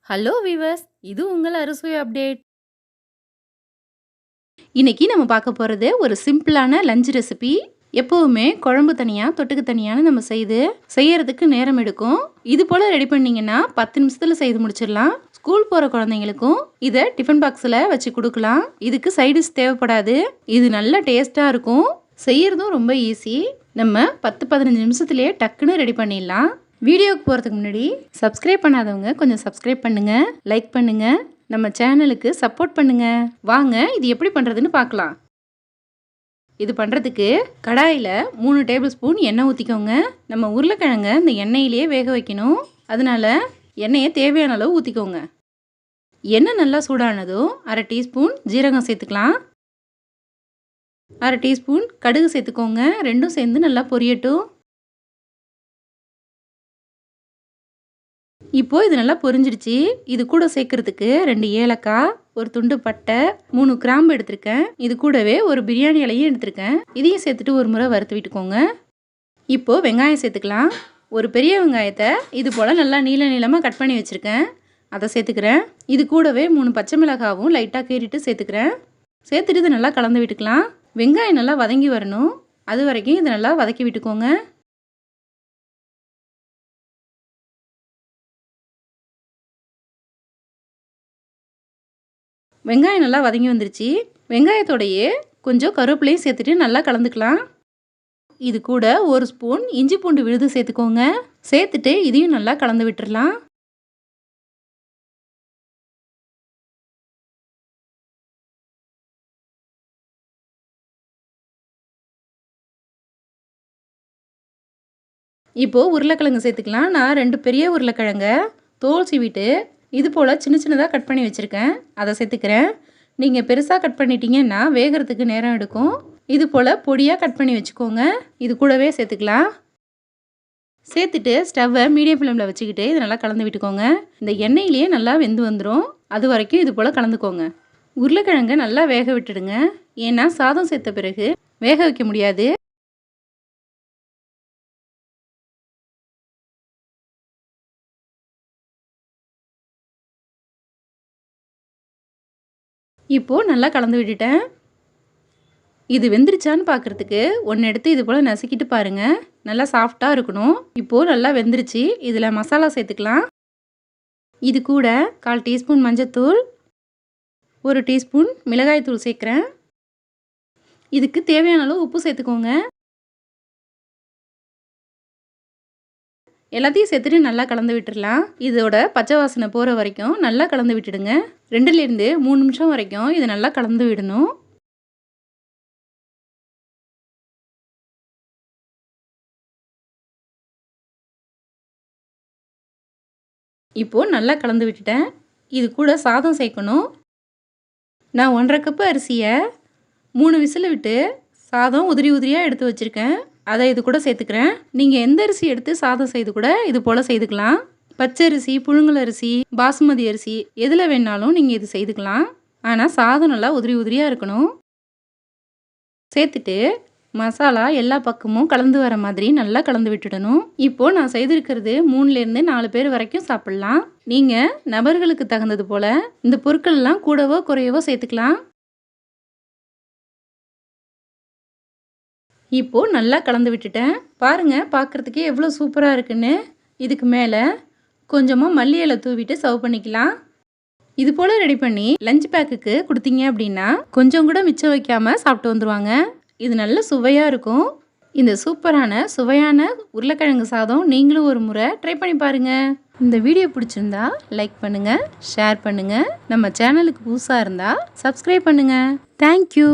Hello viewers, இது உங்கள் அறுசுவை அப்டேட். இன்னைக்கு நம்ம பார்க்க போகிறது ஒரு சிம்பிளான லஞ்ச் ரெசிபி. எப்போவுமே குழம்பு தனியாக தொட்டுக்கு தனியான்னு நம்ம செய்யறதுக்கு நேரம் எடுக்கும். இது போல் ரெடி பண்ணிங்கன்னா 10 நிமிஷத்தில் செய்து முடிச்சிடலாம். ஸ்கூல் போகிற குழந்தைங்களுக்கும் இதை டிஃபன் பாக்ஸில் வச்சு கொடுக்கலாம். இதுக்கு சைடிஷ் தேவைப்படாது. இது நல்ல டேஸ்ட்டாக இருக்கும். செய்யறதும் ரொம்ப ஈஸி. நம்ம 10-15 நிமிஷத்துலேயே டக்குன்னு ரெடி பண்ணிடலாம். வீடியோக்கு போகிறதுக்கு முன்னாடி சப்ஸ்கிரைப் பண்ணாதவங்க கொஞ்சம் சப்ஸ்கிரைப் பண்ணுங்கள், லைக் பண்ணுங்கள், நம்ம சேனலுக்கு சப்போர்ட் பண்ணுங்கள். வாங்க இது எப்படி பண்ணுறதுன்னு பார்க்கலாம். இது பண்ணுறதுக்கு கடாயில் 3 டேபிள் ஸ்பூன் எண்ணெய் ஊற்றிக்கோங்க. நம்ம உருளைக்கிழங்க இந்த எண்ணெயிலேயே வேக வைக்கணும். அதனால் எண்ணெயை தேவையான அளவு ஊற்றிக்கோங்க. எண்ணெய் நல்லா சூடானதும் 1/2 டீஸ்பூன் ஜீரகம் சேர்த்துக்கலாம். 1/2 டீஸ்பூன் கடுகு சேர்த்துக்கோங்க. ரெண்டும் சேர்ந்து நல்லா பொரியட்டும். இப்போது இது நல்லா பொரிஞ்சிடுச்சு. இது கூட சேர்க்கறதுக்கு 2 ஏலக்காய், ஒரு துண்டு பட்டை, 3 கிராம்பு எடுத்திருக்கேன். இது கூடவே ஒரு பிரியாணி இலையும் எடுத்திருக்கேன். இதையும் சேர்த்துட்டு ஒரு முறை வறுத்து விட்டுக்கோங்க. இப்போது வெங்காயம் சேர்த்துக்கலாம். ஒரு பெரிய வெங்காயத்தை இது போல் நல்லா நீளமாக கட் பண்ணி வச்சுருக்கேன். அதை சேர்த்துக்கிறேன். இது கூடவே 3 பச்சை மிளகாவும் லைட்டாக கீறிட்டு சேர்த்துக்கிறேன். சேர்த்துட்டு இது நல்லா கலந்து விட்டுக்கலாம். வெங்காயம் நல்லா வதங்கி வரணும். அது வரைக்கும் இதை நல்லா வதக்கி விட்டுக்கோங்க. வெங்காயம் நல்லா வதங்கி வந்துருச்சு. வெங்காயத்தோடையே கொஞ்சம் கருவேப்பிலையும் சேர்த்துட்டு நல்லா கலந்துக்கலாம். இது கூட 1 ஸ்பூன் இஞ்சி பூண்டு விழுது சேர்த்துக்கோங்க. சேர்த்துட்டு இதையும் நல்லா கலந்து விட்டுடலாம். இப்போது உருளைக்கிழங்கு சேர்த்துக்கலாம். நான் 2 பெரிய உருளைக்கிழங்க தோல் சீவிட்டு இது போல் சின்ன சின்னதாக கட் பண்ணி வச்சுருக்கேன். அதை சேர்த்துக்கிறேன். நீங்கள் பெருசாக கட் பண்ணிட்டீங்கன்னா வேகிறதுக்கு நேரம் எடுக்கும். இது போல் பொடியாக கட் பண்ணி வச்சுக்கோங்க. இது கூடவே சேர்த்துக்கலாம். சேர்த்துட்டு ஸ்டவ்வை மீடியம் ஃப்ளேமில் வச்சுக்கிட்டு இதை நல்லா கலந்து விட்டுக்கோங்க. இந்த எண்ணெயிலேயே நல்லா வெந்து வந்துடும். அது வரைக்கும் இது போல் கலந்துக்கோங்க. உருளைக்கிழங்கை நல்லா வேக விட்டுடுங்க. ஏன்னா சாதம் சேர்த்த பிறகு வேக வைக்க முடியாது. இப்போது நல்லா கலந்து விட்டுட்டேன். இது வெந்துருச்சான்னு பார்க்குறதுக்கு ஒன்று எடுத்து இது போல் நசுக்கிட்டு பாருங்கள். நல்லா சாஃப்டாக இருக்கணும். இப்போது நல்லா வெந்துருச்சு. இதில் மசாலா சேர்த்துக்கலாம். இது கூட 1/4 டீஸ்பூன் மஞ்சத்தூள், 1 டீஸ்பூன் மிளகாய் தூள் சேர்க்குறேன். இதுக்கு தேவையான அளவு உப்பு சேர்த்துக்கோங்க. எல்லாத்தையும் சேர்த்துட்டு நல்லா கலந்து விட்டுடலாம். இதோட பச்சை வாசனை போகிற வரைக்கும் நல்லா கலந்து விட்டுடுங்க. 2லேருந்து 3 நிமிஷம் வரைக்கும் இதை நல்லா கலந்து விடணும். இப்போது நல்லா கலந்து விட்டுட்டேன். இது கூட சாதம் சேர்க்கணும். நான் 1/2 கப்பு அரிசியை 3 விசில் விட்டு சாதம் உதிரியாக எடுத்து வச்சுருக்கேன். அதை இது கூட சேர்த்துக்கிறேன். நீங்கள் எந்த அரிசி எடுத்து சாதம் செய்து கூட இது போல் செய்துக்கலாம். பச்சரிசி, புழுங்கல் அரிசி, பாசுமதி அரிசி எதில் வேணாலும் நீங்கள் இது செய்துக்கலாம். ஆனால் சாதம் நல்லா உதிரியாக இருக்கணும். சேர்த்துட்டு மசாலா எல்லா பக்கமும் கலந்து வர மாதிரி நல்லா கலந்து விட்டுடணும். இப்போது நான் செய்திருக்கிறது 3லேருந்து 4 பேர் வரைக்கும் சாப்பிட்லாம். நீங்கள் நபர்களுக்கு தகுந்தது போல் இந்த பொருட்கள்லாம் கூடவோ குறையவோ சேர்த்துக்கலாம். இப்போது நல்லா கலந்து விட்டுட்டேன். பாருங்கள், பார்க்குறதுக்கே எவ்வளோ சூப்பராக இருக்குன்னு. இதுக்கு மேலே கொஞ்சமாக மல்லி இலை தூவிட்டு சர்வ் பண்ணிக்கலாம். இது போல் ரெடி பண்ணி லஞ்ச் பேக்குக்கு கொடுத்தீங்க அப்படின்னா கொஞ்சம் கூட மிச்சம் வைக்காமல் சாப்பிட்டு வந்துடுவாங்க. இது நல்ல சுவையாக இருக்கும். இந்த சூப்பரான சுவையான உருளைக்கிழங்கு சாதம் நீங்களும் ஒரு முறை ட்ரை பண்ணி பாருங்கள். இந்த வீடியோ பிடிச்சிருந்தா லைக் பண்ணுங்கள், ஷேர் பண்ணுங்கள். நம்ம சேனலுக்கு புதுசாக இருந்தால் சப்ஸ்கிரைப் பண்ணுங்கள். தேங்க்யூ.